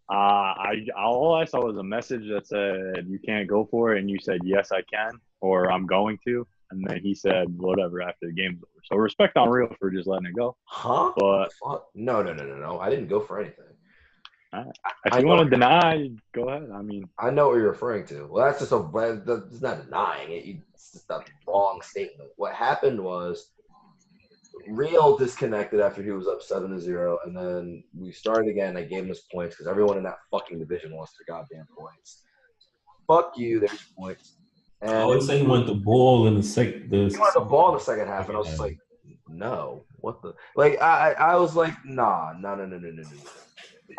All I saw was a message that said you can't go for it, and you said yes, I can, or I'm going to, and then he said whatever after the game's over. So respect on Reel for just letting it go. Huh? But no. I didn't go for anything. If you want to deny, go ahead. I mean, I know what you're referring to. Well, that's just it's not denying it. It's just a wrong statement. What happened was Real disconnected after he was up 7-0, and then we started again. I gave him his points because everyone in that fucking division wants their goddamn points. Fuck you, there's points. And he said he wanted the ball in the second. He wanted the ball in the second half, and I was just like, no. What the? Like, I was like, no.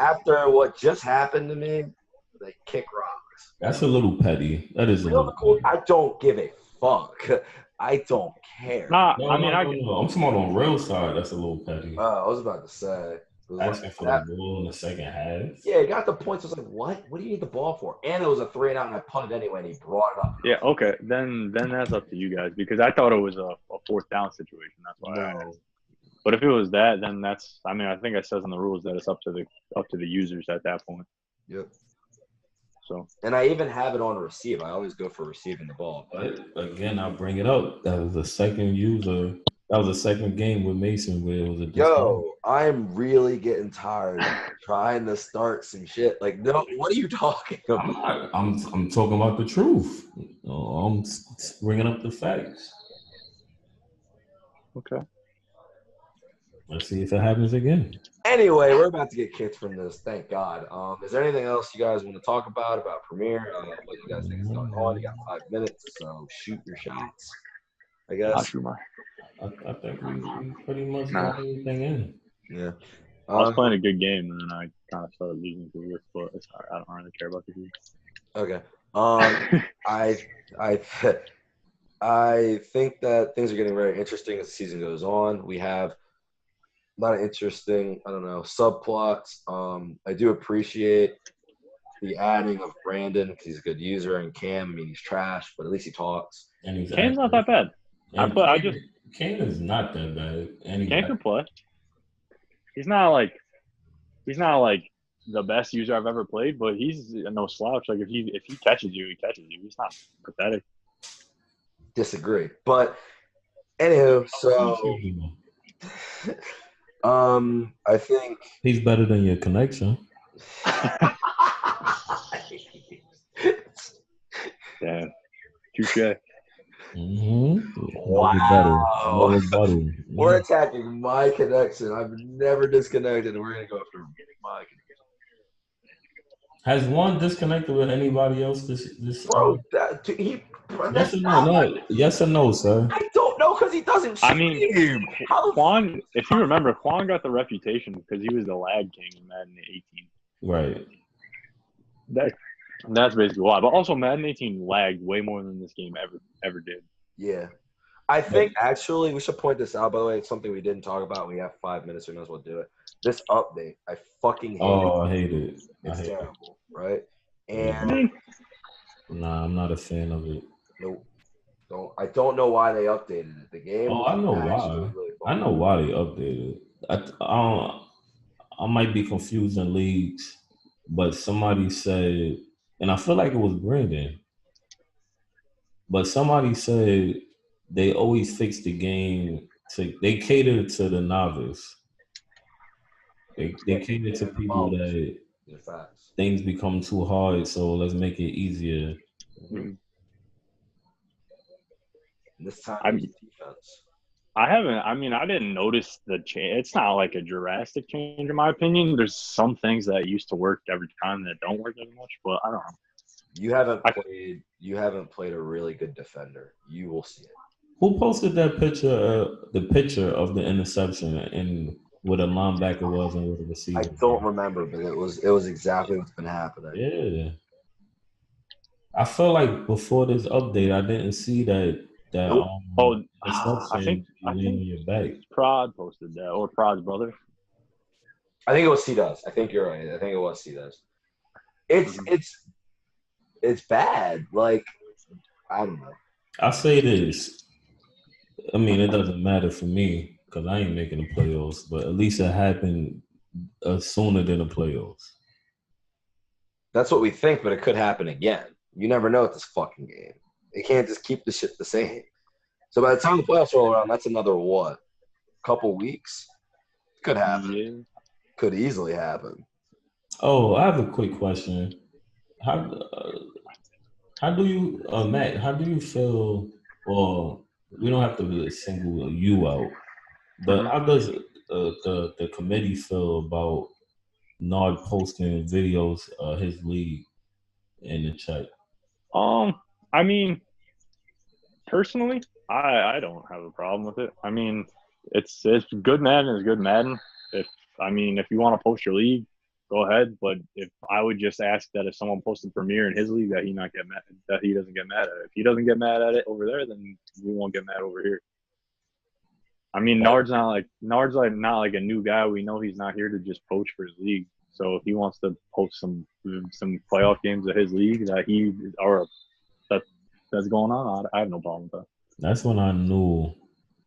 After what just happened to me, like, kick rocks. That's a little petty. That is a little petty. I don't give a fuck. I don't care. No. I'm talking about on Real side. That's a little petty. I was about to say. Asking for the ball in the second half. Yeah, he got the points. I was like, what? What do you need the ball for? And it was a 3-and-out, and I punted anyway, and he brought it up. Yeah, okay. Then that's up to you guys because I thought it was a 4th down situation. That's why I asked. But if it was that, then that's. I mean, I think it says in the rules that it's up to the users at that point. Yep. So. And I even have it on receive. I always go for receiving the ball. But again, I'll bring it up. That was the second user. That was the second game with Mason where it was a. Yo, I'm really getting tired of trying to start some shit. Like, no, what are you talking about? I'm talking about the truth. I'm bringing up the facts. Okay. Let's see if it happens again. Anyway, we're about to get kicked from this. Thank God. Is there anything else you guys want to talk about Premier? What you guys think is going on? You got 5 minutes, so shoot your shots. I I'll guess. shoot mine. I think we pretty much Nah. got everything in. Yeah. I was playing a good game, and then I kind of started losing to this, but it's all right. I don't really care about the game. Okay. I think that things are getting very interesting as the season goes on. We have a lot of interesting, subplots. I do appreciate the adding of Brandon because he's a good user, and Cam, he's trash, but at least he talks. And he's Cam's not that bad. Cam is not that bad. And Cam can play. He's not like the best user I've ever played, but he's no slouch. Like if he catches you, he catches you. He's not pathetic. Disagree, but anywho, so I think he's better than your connection. Damn, touche. Wow. We're attacking my connection. I've never disconnected, and we're going to go after my connection. Has one disconnected with anybody else this Bro, yes or no, sir? I don't know because he doesn't stream. Quan, if you remember, Quan got the reputation because he was the lag king in Madden 18. Right. That's basically why. But also, Madden 18 lagged way more than this game ever did. Yeah. I think, actually, we should point this out. By the way, it's something we didn't talk about. We have 5 minutes. We might as well do it. This update, I fucking hate it. Oh, I hate it. It's terrible, right? And nah, I'm not a fan of it. Nope. I don't know why they updated it. The game. Oh, I know why. Really I know why they updated it. I might be confusing leagues, but somebody said, and I feel like it was Brandon, but somebody said they always fix the game they cater to the novice. They cater to people that things become too hard, so let's make it easier. Mm-hmm. This time, defense. I didn't notice the change. It's not like a drastic change, in my opinion. There's some things that used to work every time that don't work as much, but I don't know. You haven't played a really good defender. You will see it. Who posted that picture? The picture of the interception and what a linebacker was and what a receiver. I don't remember, but it was exactly what's been happening. Yeah. I feel like before this update, I didn't see that. I think your back. Prod posted that, or Prod's brother. I think it was C-Does. I think you're right. I think it was C-Does. It's bad. Like, I don't know. I'll say this. I mean, it doesn't matter for me because I ain't making the playoffs, but at least it happened sooner than the playoffs. That's what we think, but it could happen again. You never know with this fucking game. It can't just keep the shit the same. So by the time the playoffs roll around, that's another couple weeks? Could happen. Yeah. Could easily happen. Oh, I have a quick question. How do you, Matt? How do you feel? Or we don't have to really single you out, but how does the committee feel about Nard posting videos of his league in the chat? I mean, personally, I don't have a problem with it. I mean, it's good Madden is good Madden. If you want to post your league, go ahead. But if I would just ask that if someone posted Premier in his league, that he doesn't get mad at it. If he doesn't get mad at it over there, then we won't get mad over here. I mean, Nard's not like a new guy. We know he's not here to just poach for his league. So if he wants to post some playoff games of his league that's going on, I have no problem with that. That's when I knew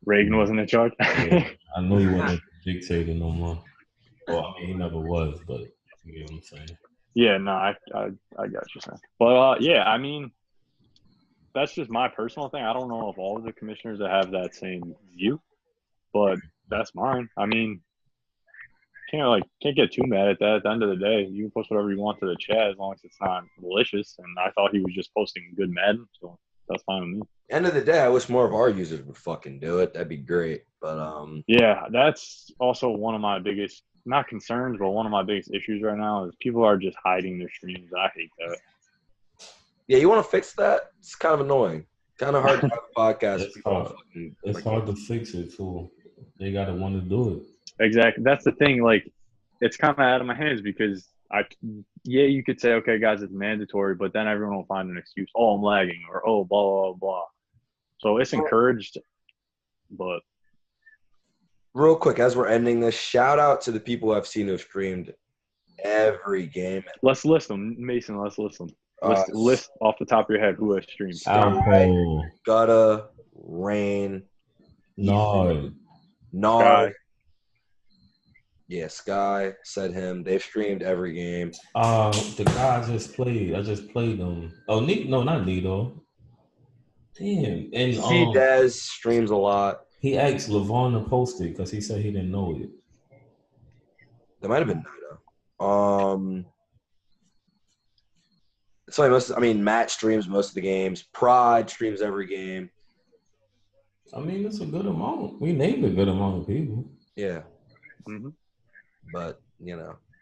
Reagan wasn't in charge. Yeah, I knew he wasn't dictating no more. Well, I mean, he never was, but you know what I'm saying. Yeah, no, I got what you're saying. But yeah, I mean, that's just my personal thing. I don't know if all of the commissioners have that same view, but that's mine. I mean, can't get too mad at that. At the end of the day, you can post whatever you want to the chat as long as it's not malicious. And I thought he was just posting good Madden. So That's fine with me. End of the day, I wish more of our users would fucking do it. That'd be great. But Yeah, that's also one of my biggest, not concerns, but one of my biggest issues right now is people are just hiding their streams. I hate that. yeah, you want to fix that? It's kind of annoying. Kind of hard to have a podcast. It's hard. It's hard to fix it too. They gotta want to do it. Exactly. That's the thing. Like, it's kind of out of my hands because you could say, okay, guys, it's mandatory, but then everyone will find an excuse. Oh, I'm lagging, or oh, blah blah blah. So it's encouraged, but real quick, as we're ending this, shout out to the people I've seen who've streamed every game. let's list them, Mason. Let's list them. List off the top of your head who has streamed. Alpo, Gutta, Rain, Nard. Nard. Yeah, Sky said him. They've streamed every game. The guy I just played them. Oh, no, not Nito. Damn. And Dez streams a lot. he asked Levon to post it because he said he didn't know it. That might have been Nito. Matt streams most of the games. Pride streams every game. I mean, it's a good amount. We named a good amount of people. Yeah. Mm-hmm. But,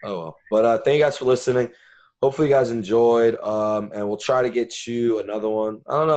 oh well. But thank you guys for listening. Hopefully you guys enjoyed. And we'll try to get you another one. I don't know.